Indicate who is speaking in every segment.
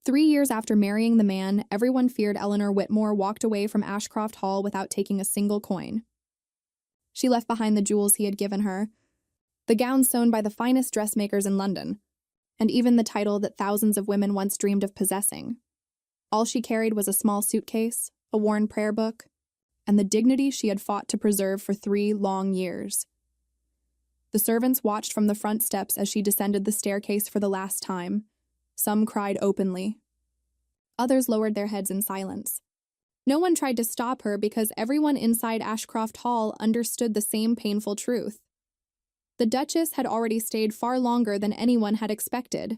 Speaker 1: 3 years after marrying the man, everyone feared Eleanor Whitmore walked away from Ashcroft Hall without taking a single coin. She left behind the jewels he had given her, the gowns sewn by the finest dressmakers in London, and even the title that thousands of women once dreamed of possessing. All she carried was a small suitcase, a worn prayer book, and the dignity she had fought to preserve for 3 long years. The servants watched from the front steps as she descended the staircase for the last time. Some cried openly. Others lowered their heads in silence. No one tried to stop her because everyone inside Ashcroft Hall understood the same painful truth. The Duchess had already stayed far longer than anyone had expected.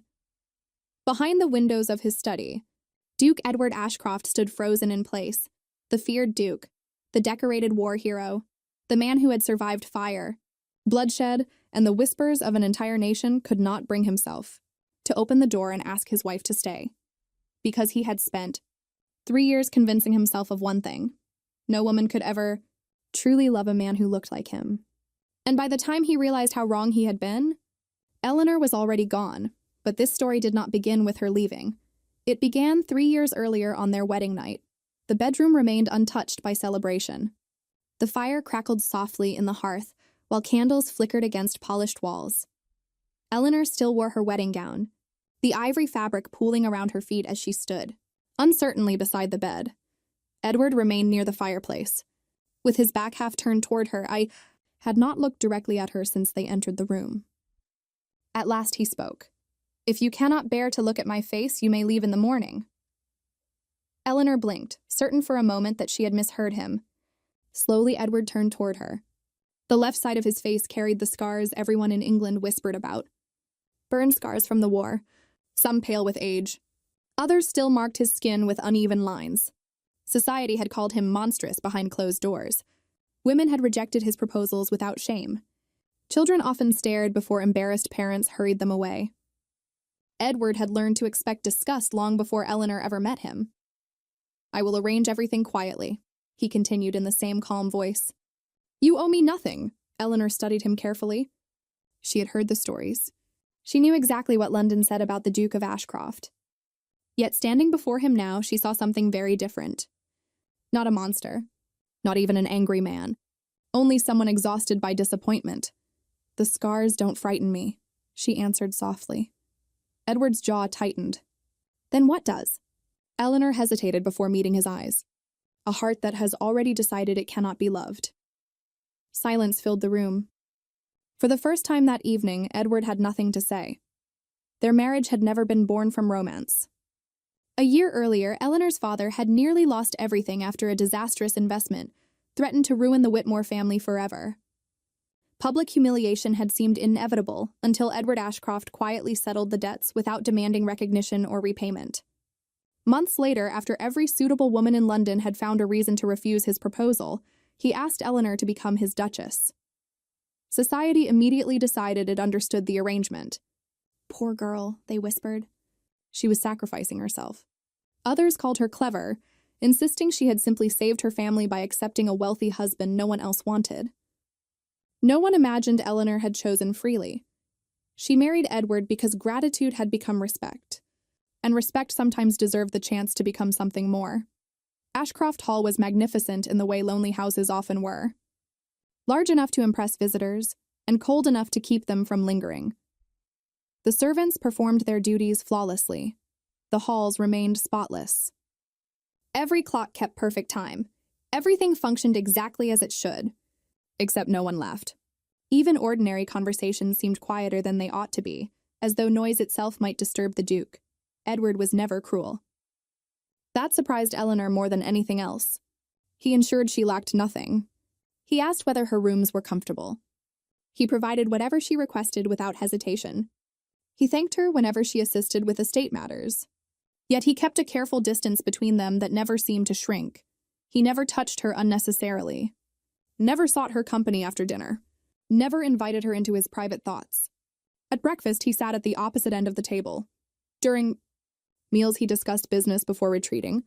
Speaker 1: Behind the windows of his study, Duke Edward Ashcroft stood frozen in place, the feared Duke, the decorated war hero, the man who had survived fire, bloodshed, and the whispers of an entire nation could not bring himself to open the door and ask his wife to stay, because he had spent 3 years convincing himself of one thing: no woman could ever truly love a man who looked like him. And by the time he realized how wrong he had been, Eleanor was already gone, but this story did not begin with her leaving. It began 3 years earlier on their wedding night. The bedroom remained untouched by celebration. The fire crackled softly in the hearth, while candles flickered against polished walls. Eleanor still wore her wedding gown, the ivory fabric pooling around her feet as she stood, uncertainly beside the bed. Edward remained near the fireplace, with his back half turned toward her. I had not looked directly at her since they entered the room. At last he spoke. "If you cannot bear to look at my face, you may leave in the morning." Eleanor blinked, certain for a moment that she had misheard him. Slowly, Edward turned toward her. The left side of his face carried the scars everyone in England whispered about. Burn scars from the war, some pale with age. Others still marked his skin with uneven lines. Society had called him monstrous behind closed doors. Women had rejected his proposals without shame. Children often stared before embarrassed parents hurried them away. Edward had learned to expect disgust long before Eleanor ever met him. "I will arrange everything quietly," he continued in the same calm voice. "You owe me nothing." Eleanor studied him carefully. She had heard the stories. She knew exactly what London said about the Duke of Ashcroft. Yet standing before him now, she saw something very different. Not a monster. Not even an angry man. Only someone exhausted by disappointment. "The scars don't frighten me," she answered softly. Edward's jaw tightened. "Then what does?" Eleanor hesitated before meeting his eyes. A heart that has already decided it cannot be loved. Silence filled the room. For the first time that evening, Edward had nothing to say. Their marriage had never been born from romance. A year earlier, Eleanor's father had nearly lost everything after a disastrous investment threatened to ruin the Whitmore family forever. Public humiliation had seemed inevitable until Edward Ashcroft quietly settled the debts without demanding recognition or repayment. Months later, after every suitable woman in London had found a reason to refuse his proposal, he asked Eleanor to become his duchess. Society immediately decided it understood the arrangement. "Poor girl," they whispered. She was sacrificing herself. Others called her clever, insisting she had simply saved her family by accepting a wealthy husband no one else wanted. No one imagined Eleanor had chosen freely. She married Edward because gratitude had become respect, and respect sometimes deserved the chance to become something more. Ashcroft Hall was magnificent in the way lonely houses often were. Large enough to impress visitors, and cold enough to keep them from lingering. The servants performed their duties flawlessly. The halls remained spotless. Every clock kept perfect time. Everything functioned exactly as it should. Except no one laughed. Even ordinary conversations seemed quieter than they ought to be, as though noise itself might disturb the Duke. Edward was never cruel. That surprised Eleanor more than anything else. He ensured she lacked nothing. He asked whether her rooms were comfortable. He provided whatever she requested without hesitation. He thanked her whenever she assisted with estate matters. Yet he kept a careful distance between them that never seemed to shrink. He never touched her unnecessarily. Never sought her company after dinner. Never invited her into his private thoughts. At breakfast, he sat at the opposite end of the table. During meals, he discussed business before retreating,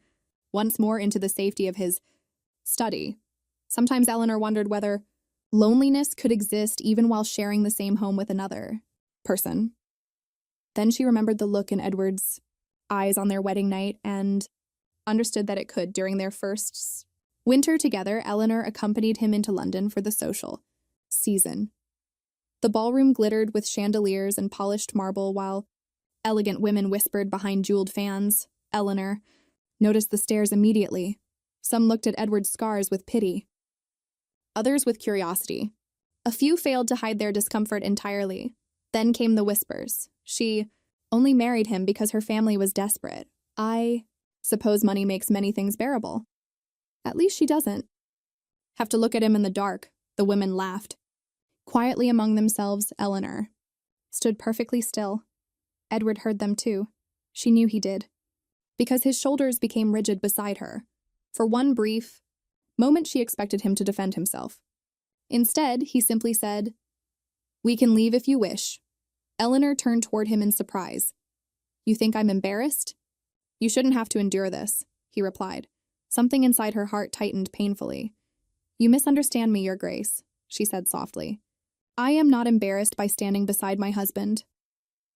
Speaker 1: once more into the safety of his study. Sometimes Eleanor wondered whether loneliness could exist even while sharing the same home with another person. Then she remembered the look in Edward's eyes on their wedding night and understood that it could during their first winter together. Eleanor accompanied him into London for the social season. The ballroom glittered with chandeliers and polished marble while elegant women whispered behind jeweled fans. Eleanor noticed the stares immediately. Some looked at Edward's scars with pity, others with curiosity. A few failed to hide their discomfort entirely. Then came the whispers. She only married him because her family was desperate. I suppose money makes many things bearable. At least she doesn't have to look at him in the dark. The women laughed. Quietly among themselves, Eleanor stood perfectly still. Edward heard them too. She knew he did, because his shoulders became rigid beside her. For one brief moment, she expected him to defend himself. Instead, he simply said, "We can leave if you wish." Eleanor turned toward him in surprise. "You think I'm embarrassed?" "You shouldn't have to endure this," he replied. Something inside her heart tightened painfully. "You misunderstand me, Your Grace," she said softly. "I am not embarrassed by standing beside my husband."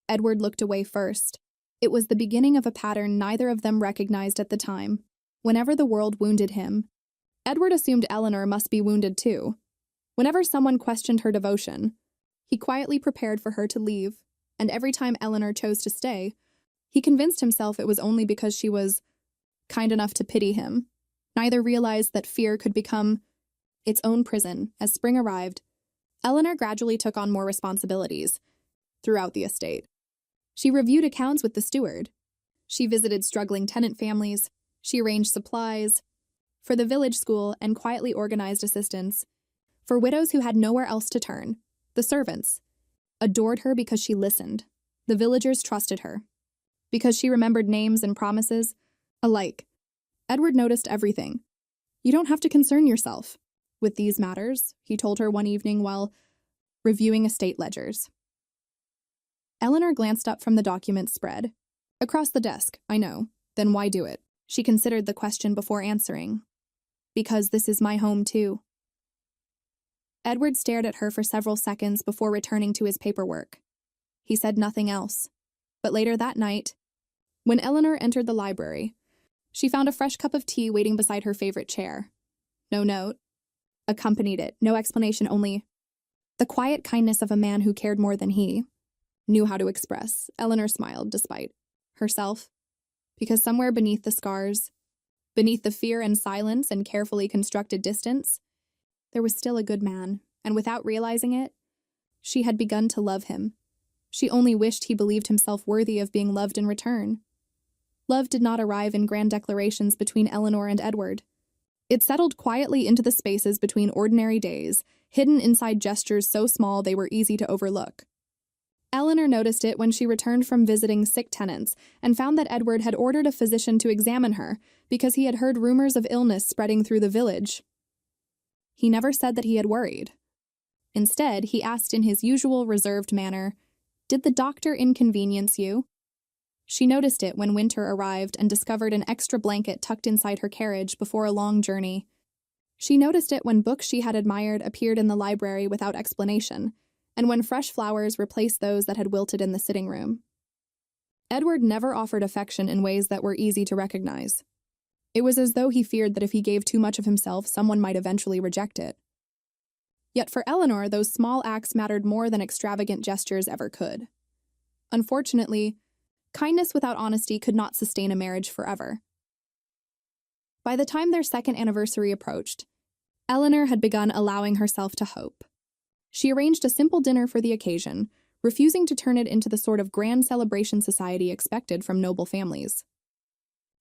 Speaker 1: Edward looked away first. It was the beginning of a pattern neither of them recognized at the time. Whenever the world wounded him, Edward assumed Eleanor must be wounded too. Whenever someone questioned her devotion, he quietly prepared for her to leave, and every time Eleanor chose to stay, he convinced himself it was only because she was kind enough to pity him. Neither realized that fear could become its own prison. As spring arrived, Eleanor gradually took on more responsibilities throughout the estate. She reviewed accounts with the steward. She visited struggling tenant families. She arranged supplies for the village school and quietly organized assistance for widows who had nowhere else to turn. The servants adored her because she listened. The villagers trusted her because she remembered names and promises alike. Edward noticed everything. "You don't have to concern yourself with these matters," he told her one evening while reviewing estate ledgers. Eleanor glanced up from the documents spread across the desk. "I know. Then why do it?" She considered the question before answering. "Because this is my home too." Edward stared at her for several seconds before returning to his paperwork. He said nothing else. But later that night, when Eleanor entered the library, she found a fresh cup of tea waiting beside her favorite chair. No note accompanied it, no explanation, only the quiet kindness of a man who cared more than he knew how to express. Eleanor smiled despite herself, because somewhere beneath the scars, beneath the fear and silence and carefully constructed distance, there was still a good man, and without realizing it, she had begun to love him. She only wished he believed himself worthy of being loved in return. Love did not arrive in grand declarations between Eleanor and Edward. It settled quietly into the spaces between ordinary days, hidden inside gestures so small they were easy to overlook. Eleanor noticed it when she returned from visiting sick tenants and found that Edward had ordered a physician to examine her because he had heard rumors of illness spreading through the village. He never said that he had worried. Instead, he asked in his usual reserved manner, "Did the doctor inconvenience you?" She noticed it when winter arrived and discovered an extra blanket tucked inside her carriage before a long journey. She noticed it when books she had admired appeared in the library without explanation, and when fresh flowers replaced those that had wilted in the sitting room. Edward never offered affection in ways that were easy to recognize. It was as though he feared that if he gave too much of himself, someone might eventually reject it. Yet for Eleanor, those small acts mattered more than extravagant gestures ever could. Unfortunately, kindness without honesty could not sustain a marriage forever. By the time their second anniversary approached, Eleanor had begun allowing herself to hope. She arranged a simple dinner for the occasion, refusing to turn it into the sort of grand celebration society expected from noble families.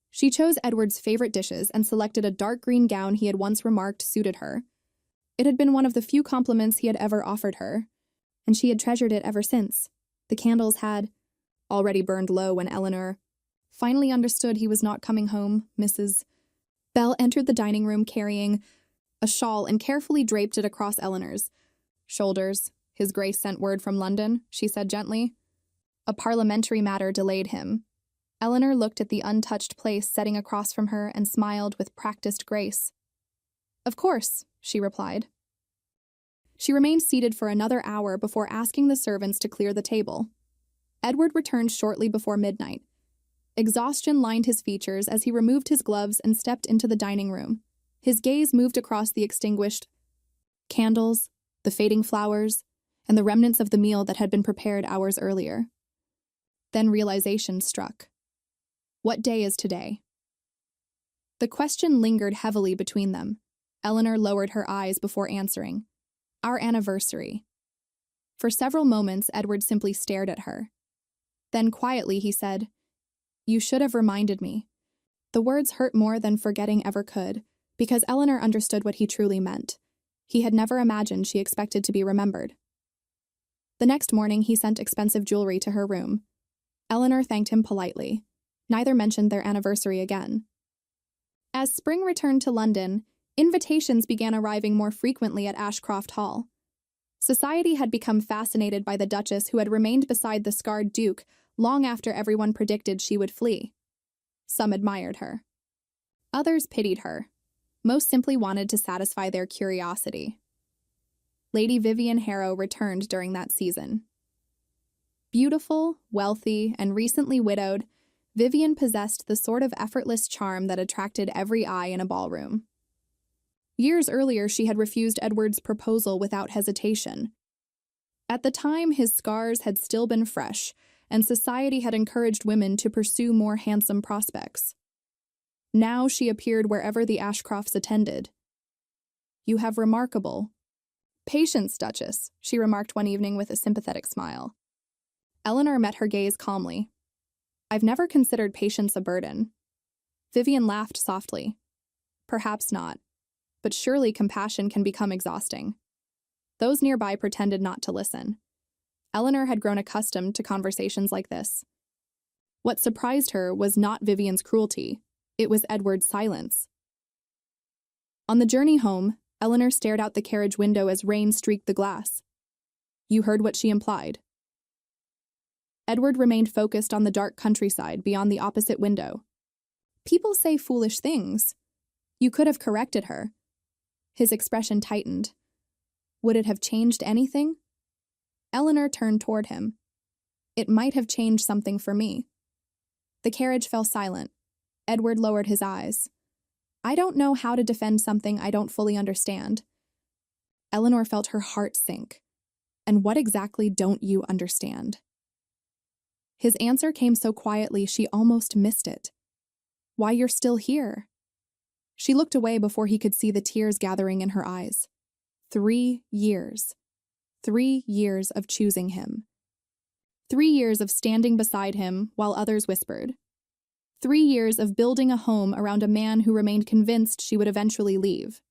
Speaker 1: She chose Edward's favorite dishes and selected a dark green gown he had once remarked suited her. It had been one of the few compliments he had ever offered her, and she had treasured it ever since. The candles had already burned low when Eleanor finally understood he was not coming home. Mrs. Bell entered the dining room carrying a shawl and carefully draped it across Eleanor's shoulders. "His Grace sent word from London," she said gently. A parliamentary matter delayed him. Eleanor looked at the untouched place setting across from her and smiled with practiced grace. "Of course," she replied. She remained seated for another hour before asking the servants to clear the table. Edward returned shortly before midnight. Exhaustion lined his features as he removed his gloves and stepped into the dining room. His gaze moved across the extinguished candles, the fading flowers, and the remnants of the meal that had been prepared hours earlier. Then realization struck. What day is today? The question lingered heavily between them. Eleanor lowered her eyes before answering. Our anniversary. For several moments, Edward simply stared at her. Then quietly he said, You should have reminded me. The words hurt more than forgetting ever could, because Eleanor understood what he truly meant. He had never imagined she expected to be remembered. The next morning, he sent expensive jewelry to her room. Eleanor thanked him politely. Neither mentioned their anniversary again. As spring returned to London, invitations began arriving more frequently at Ashcroft Hall. Society had become fascinated by the Duchess, who had remained beside the scarred Duke long after everyone predicted she would flee. Some admired her. Others pitied her. Most simply wanted to satisfy their curiosity. Lady Vivian Harrow returned during that season. Beautiful, wealthy, and recently widowed, Vivian possessed the sort of effortless charm that attracted every eye in a ballroom. Years earlier, she had refused Edward's proposal without hesitation. At the time, his scars had still been fresh, and society had encouraged women to pursue more handsome prospects. Now she appeared wherever the Ashcrofts attended. You have remarkable patience, Duchess, she remarked one evening with a sympathetic smile. Eleanor met her gaze calmly. I've never considered patience a burden. Vivian laughed softly. Perhaps not, but surely compassion can become exhausting. Those nearby pretended not to listen. Eleanor had grown accustomed to conversations like this. What surprised her was not Vivian's cruelty. It was Edward's silence. On the journey home, Eleanor stared out the carriage window as rain streaked the glass. You heard what she implied. Edward remained focused on the dark countryside beyond the opposite window. People say foolish things. You could have corrected her. His expression tightened. Would it have changed anything? Eleanor turned toward him. It might have changed something for me. The carriage fell silent. Edward lowered his eyes. I don't know how to defend something I don't fully understand. Eleanor felt her heart sink. And what exactly don't you understand? His answer came so quietly she almost missed it. Why you're still here. She looked away before he could see the tears gathering in her eyes. 3 years. 3 years of choosing him. 3 years of standing beside him while others whispered. 3 years of building a home around a man who remained convinced she would eventually leave.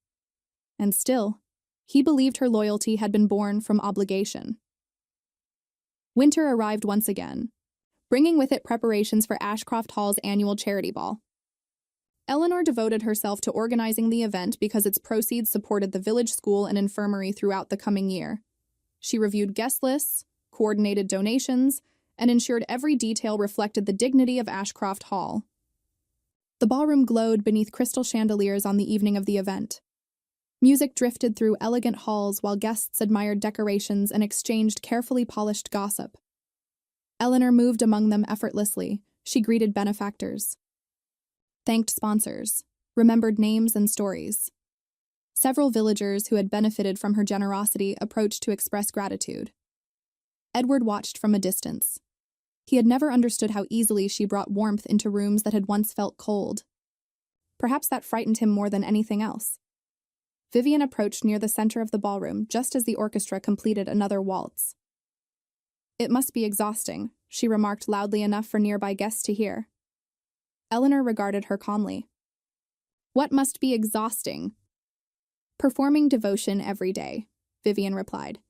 Speaker 1: And still, he believed her loyalty had been born from obligation. Winter arrived once again, bringing with it preparations for Ashcroft Hall's annual charity ball. Eleanor devoted herself to organizing the event because its proceeds supported the village school and infirmary throughout the coming year. She reviewed guest lists, coordinated donations, and ensured every detail reflected the dignity of Ashcroft Hall. The ballroom glowed beneath crystal chandeliers on the evening of the event. Music drifted through elegant halls while guests admired decorations and exchanged carefully polished gossip. Eleanor moved among them effortlessly. She greeted benefactors, thanked sponsors, remembered names and stories. Several villagers who had benefited from her generosity approached to express gratitude. Edward watched from a distance. He had never understood how easily she brought warmth into rooms that had once felt cold. Perhaps that frightened him more than anything else. Vivian approached near the center of the ballroom just as the orchestra completed another waltz. It must be exhausting, she remarked loudly enough for nearby guests to hear. Eleanor regarded her calmly. What must be exhausting? Performing devotion every day, Vivian replied.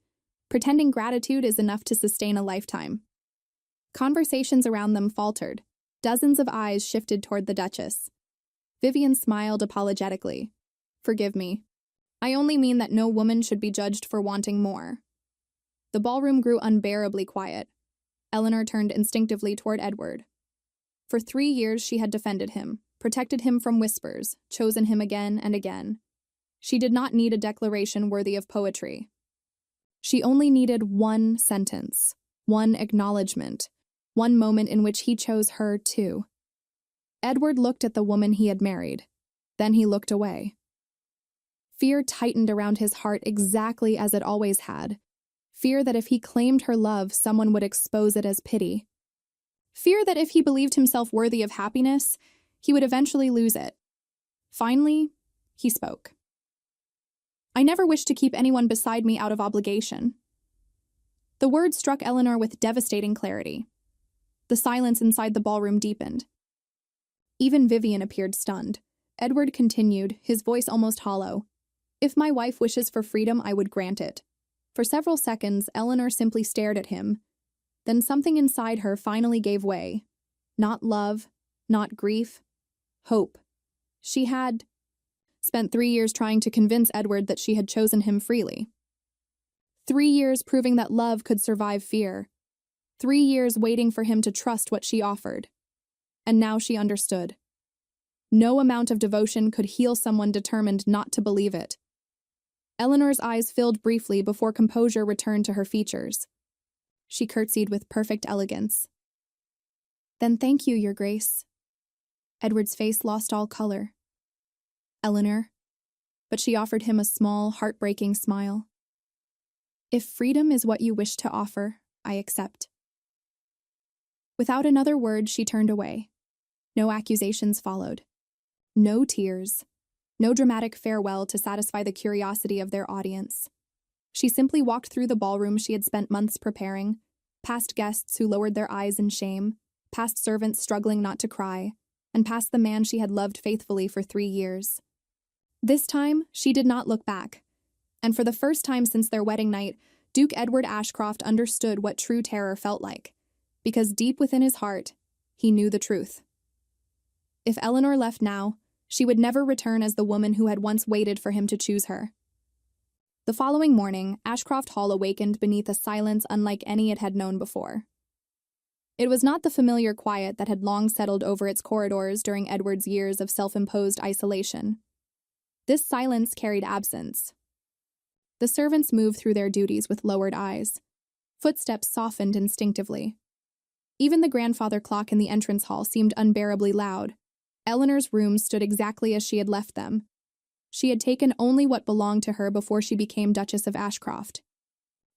Speaker 1: Pretending gratitude is enough to sustain a lifetime. Conversations around them faltered. Dozens of eyes shifted toward the Duchess. Vivian smiled apologetically. Forgive me. I only mean that no woman should be judged for wanting more. The ballroom grew unbearably quiet. Eleanor turned instinctively toward Edward. For 3 years she had defended him, protected him from whispers, chosen him again and again. She did not need a declaration worthy of poetry. She only needed one sentence, one acknowledgement, one moment in which he chose her too. Edward looked at the woman he had married. Then he looked away. Fear tightened around his heart exactly as it always had. Fear that if he claimed her love, someone would expose it as pity. Fear that if he believed himself worthy of happiness, he would eventually lose it. Finally, he spoke. "I never wished to keep anyone beside me out of obligation." The words struck Eleanor with devastating clarity. The silence inside the ballroom deepened. Even Vivian appeared stunned. Edward continued, his voice almost hollow. "If my wife wishes for freedom, I would grant it." For several seconds, Eleanor simply stared at him. Then something inside her finally gave way. Not love, not grief, hope. She had spent 3 years trying to convince Edward that she had chosen him freely. 3 years proving that love could survive fear. 3 years waiting for him to trust what she offered. And now she understood. No amount of devotion could heal someone determined not to believe it. Eleanor's eyes filled briefly before composure returned to her features. She curtsied with perfect elegance. "Then thank you, Your Grace." Edward's face lost all color. "Eleanor," but she offered him a small, heartbreaking smile. "If freedom is what you wish to offer, I accept." Without another word, she turned away. No accusations followed. No tears. No dramatic farewell to satisfy the curiosity of their audience. She simply walked through the ballroom she had spent months preparing, past guests who lowered their eyes in shame, past servants struggling not to cry, and past the man she had loved faithfully for 3 years. This time, she did not look back. And for the first time since their wedding night, Duke Edward Ashcroft understood what true terror felt like, because deep within his heart, he knew the truth. If Eleanor left now, she would never return as the woman who had once waited for him to choose her. The following morning, Ashcroft Hall awakened beneath a silence unlike any it had known before. It was not the familiar quiet that had long settled over its corridors during Edward's years of self-imposed isolation. This silence carried absence. The servants moved through their duties with lowered eyes. Footsteps softened instinctively. Even the grandfather clock in the entrance hall seemed unbearably loud. Eleanor's rooms stood exactly as she had left them. She had taken only what belonged to her before she became Duchess of Ashcroft.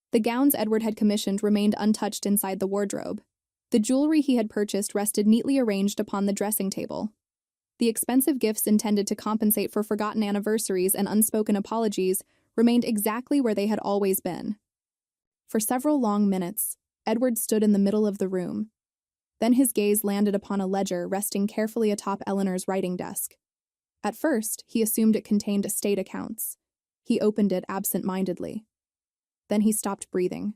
Speaker 1: The gowns Edward had commissioned remained untouched inside the wardrobe. The jewelry he had purchased rested neatly arranged upon the dressing table. The expensive gifts intended to compensate for forgotten anniversaries and unspoken apologies remained exactly where they had always been. For several long minutes, Edward stood in the middle of the room. Then his gaze landed upon a ledger resting carefully atop Eleanor's writing desk. At first, he assumed it contained estate accounts. He opened it absent-mindedly. Then he stopped breathing.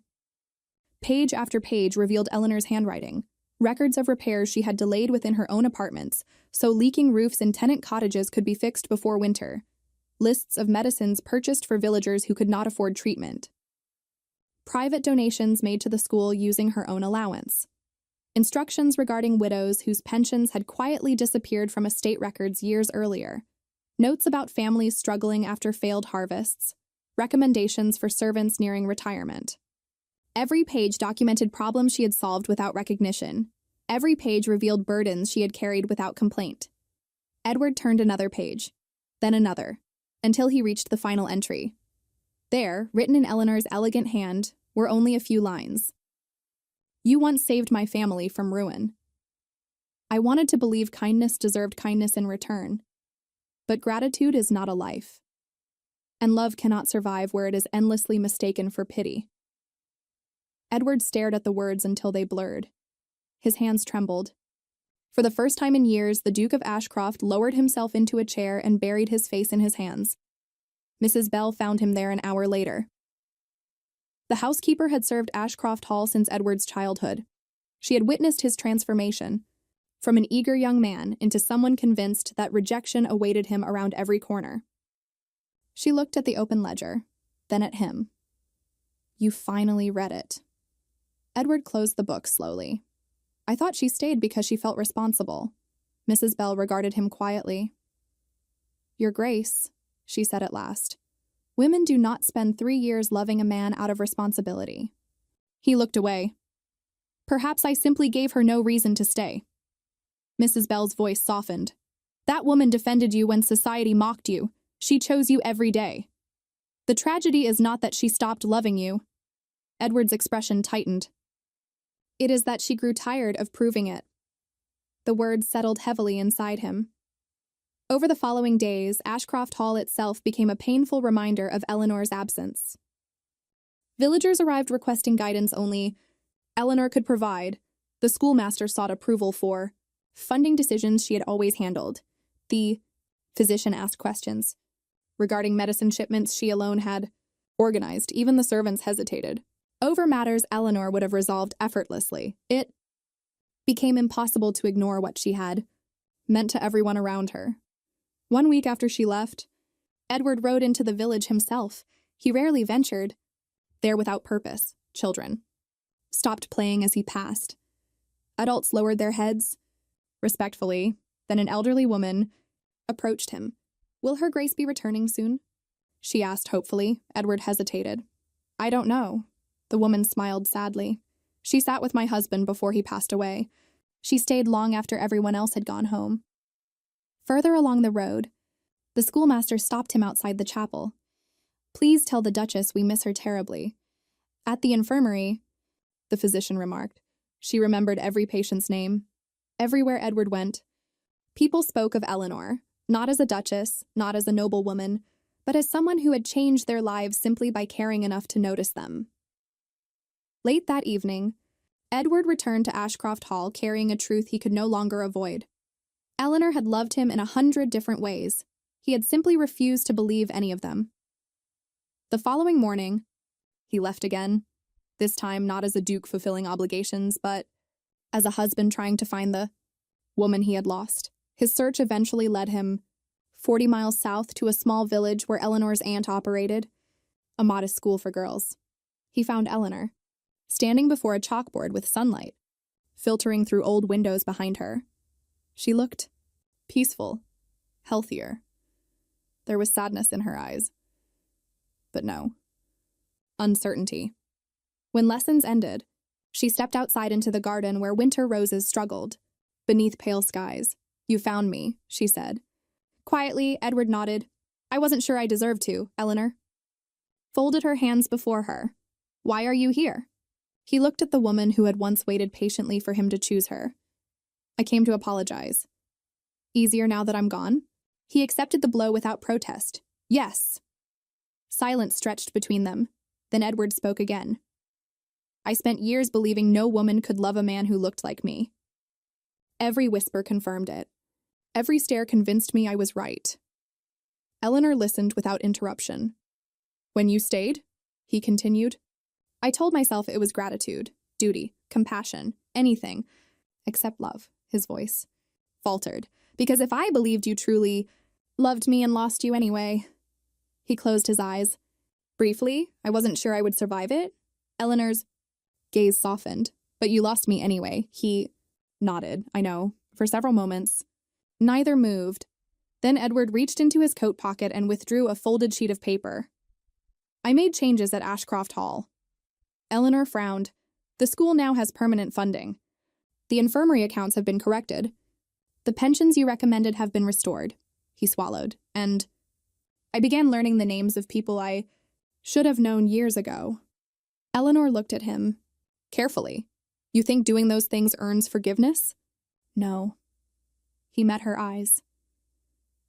Speaker 1: Page after page revealed Eleanor's handwriting, records of repairs she had delayed within her own apartments, so leaking roofs in tenant cottages could be fixed before winter, lists of medicines purchased for villagers who could not afford treatment, private donations made to the school using her own allowance, instructions regarding widows whose pensions had quietly disappeared from estate records years earlier, notes about families struggling after failed harvests, recommendations for servants nearing retirement. Every page documented problems she had solved without recognition. Every page revealed burdens she had carried without complaint. Edward turned another page, then another, until he reached the final entry. There, written in Eleanor's elegant hand, were only a few lines. "You once saved my family from ruin. I wanted to believe kindness deserved kindness in return. But gratitude is not a life. And love cannot survive where it is endlessly mistaken for pity." Edward stared at the words until they blurred. His hands trembled. For the first time in years, the Duke of Ashcroft lowered himself into a chair and buried his face in his hands. Mrs. Bell found him there an hour later. The housekeeper had served Ashcroft Hall since Edward's childhood. She had witnessed his transformation, from an eager young man into someone convinced that rejection awaited him around every corner. She looked at the open ledger, then at him. "You finally read it." Edward closed the book slowly. "I thought she stayed because she felt responsible." Mrs. Bell regarded him quietly. "Your Grace," she said at last, "women do not spend 3 years loving a man out of responsibility." He looked away. "Perhaps I simply gave her no reason to stay." Mrs. Bell's voice softened. That woman defended you when society mocked you. She chose you every day. The tragedy is not that she stopped loving you. Edward's expression tightened. It is that she grew tired of proving it. The words settled heavily inside him. Over the following days, Ashcroft Hall itself became a painful reminder of Eleanor's absence. Villagers arrived requesting guidance only Eleanor could provide. The schoolmaster sought approval for funding decisions she had always handled. The physician asked questions. Regarding medicine shipments she alone had organized, even the servants hesitated. Over matters Eleanor would have resolved effortlessly. It became impossible to ignore what she had meant to everyone around her. 1 week after she left, Edward rode into the village himself. He rarely ventured there without purpose. Children stopped playing as he passed. Adults lowered their heads respectfully. Then an elderly woman approached him. Will Her Grace be returning soon? She asked hopefully. Edward hesitated. I don't know. The woman smiled sadly. She sat with my husband before he passed away. She stayed long after everyone else had gone home. Further along the road, the schoolmaster stopped him outside the chapel. Please tell the Duchess we miss her terribly. At the infirmary, the physician remarked. She remembered every patient's name. Everywhere Edward went, people spoke of Eleanor, not as a duchess, not as a noble woman, but as someone who had changed their lives simply by caring enough to notice them. Late that evening, Edward returned to Ashcroft Hall carrying a truth he could no longer avoid. Eleanor had loved him in 100 different ways. He had simply refused to believe any of them. The following morning, he left again, this time not as a duke fulfilling obligations, but as a husband trying to find the woman he had lost. His search eventually led him 40 miles south to a small village where Eleanor's aunt operated, a modest school for girls. He found Eleanor, standing before a chalkboard with sunlight filtering through old windows behind her. She looked peaceful, healthier. There was sadness in her eyes. But no, uncertainty. When lessons ended, she stepped outside into the garden where winter roses struggled beneath pale skies. You found me, she said. Quietly, Edward nodded. I wasn't sure I deserved to, Eleanor. Folded her hands before her. Why are you here? He looked at the woman who had once waited patiently for him to choose her. I came to apologize. Easier now that I'm gone? He accepted the blow without protest. Yes. Silence stretched between them. Then Edward spoke again. I spent years believing no woman could love a man who looked like me. Every whisper confirmed it. Every stare convinced me I was right. Eleanor listened without interruption. When you stayed, he continued, I told myself it was gratitude, duty, compassion, anything, except love, his voice faltered. Because if I believed you truly loved me and lost you anyway. He closed his eyes. Briefly, I wasn't sure I would survive it. Eleanor's gaze softened. But you lost me anyway. He nodded, I know, for several moments. Neither moved. Then Edward reached into his coat pocket and withdrew a folded sheet of paper. I made changes at Ashcroft Hall. Eleanor frowned. The school now has permanent funding. The infirmary accounts have been corrected. The pensions you recommended have been restored. He swallowed. And I began learning the names of people I should have known years ago. Eleanor looked at him carefully. You think doing those things earns forgiveness? No. He met her eyes.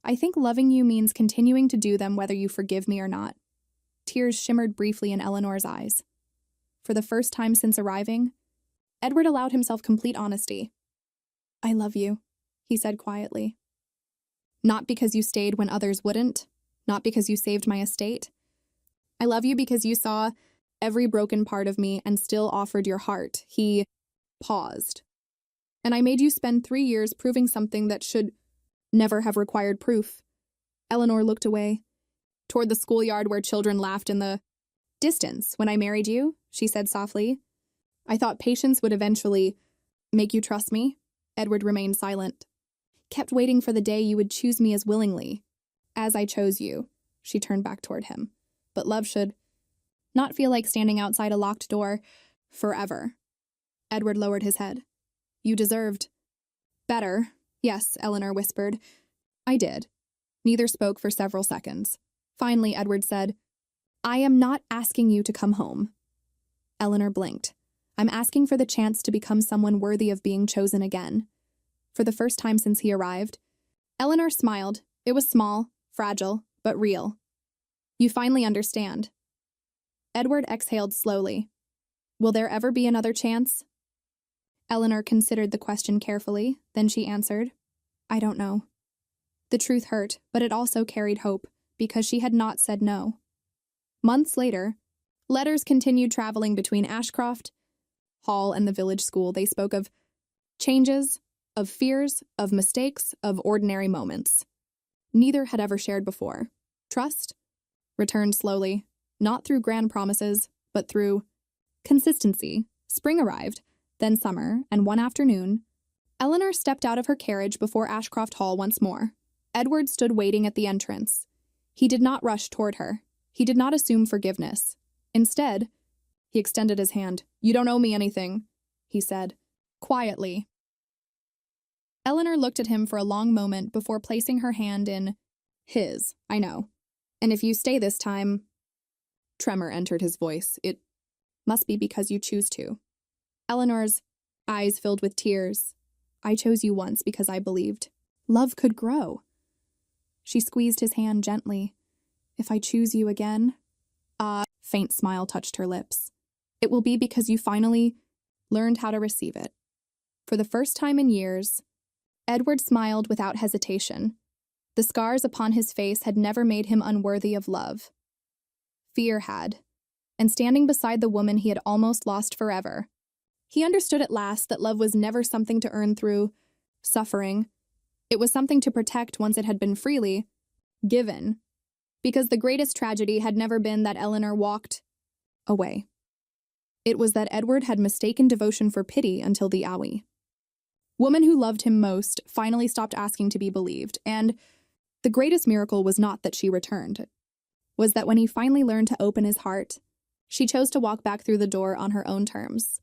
Speaker 1: I think loving you means continuing to do them whether you forgive me or not. Tears shimmered briefly in Eleanor's eyes. For the first time since arriving, Edward allowed himself complete honesty. I love you, he said quietly. Not because you stayed when others wouldn't, not because you saved my estate. I love you because you saw every broken part of me and still offered your heart. He paused. And I made you spend 3 years proving something that should never have required proof. Eleanor looked away, toward the schoolyard where children laughed in the distance. When I married you, she said softly, I thought patience would eventually make you trust me. Edward remained silent. Kept waiting for the day you would choose me as willingly. As I chose you, she turned back toward him. But love should not feel like standing outside a locked door forever. Edward lowered his head. You deserved better. Yes, Eleanor whispered. I did. Neither spoke for several seconds. Finally, Edward said, I am not asking you to come home. Eleanor blinked. I'm asking for the chance to become someone worthy of being chosen again. For the first time since he arrived, Eleanor smiled. It was small, fragile, but real. You finally understand. Edward exhaled slowly. Will there ever be another chance? Eleanor considered the question carefully, then she answered, I don't know. The truth hurt, but it also carried hope, because she had not said no. Months later, letters continued traveling between Ashcroft Hall and the village school. They spoke of changes, of fears, of mistakes, of ordinary moments. Neither had ever shared before. Trust returned slowly, not through grand promises, but through consistency. Spring arrived, then summer, and one afternoon, Eleanor stepped out of her carriage before Ashcroft Hall once more. Edward stood waiting at the entrance. He did not rush toward her. He did not assume forgiveness. Instead, he extended his hand. You don't owe me anything, he said, quietly. Eleanor looked at him for a long moment before placing her hand in his. I know. And if you stay this time... Tremor entered his voice. It must be because you choose to. Eleanor's eyes filled with tears. I chose you once because I believed love could grow. She squeezed his hand gently. If I choose you again... A faint smile touched her lips. It will be because you finally learned how to receive it. For the first time in years, Edward smiled without hesitation. The scars upon his face had never made him unworthy of love. Fear had, and standing beside the woman he had almost lost forever, he understood at last that love was never something to earn through suffering. It was something to protect once it had been freely given, because the greatest tragedy had never been that Eleanor walked away. It was that Edward had mistaken devotion for pity until the hour. Woman who loved him most finally stopped asking to be believed, and the greatest miracle was not that she returned, was that when he finally learned to open his heart, she chose to walk back through the door on her own terms.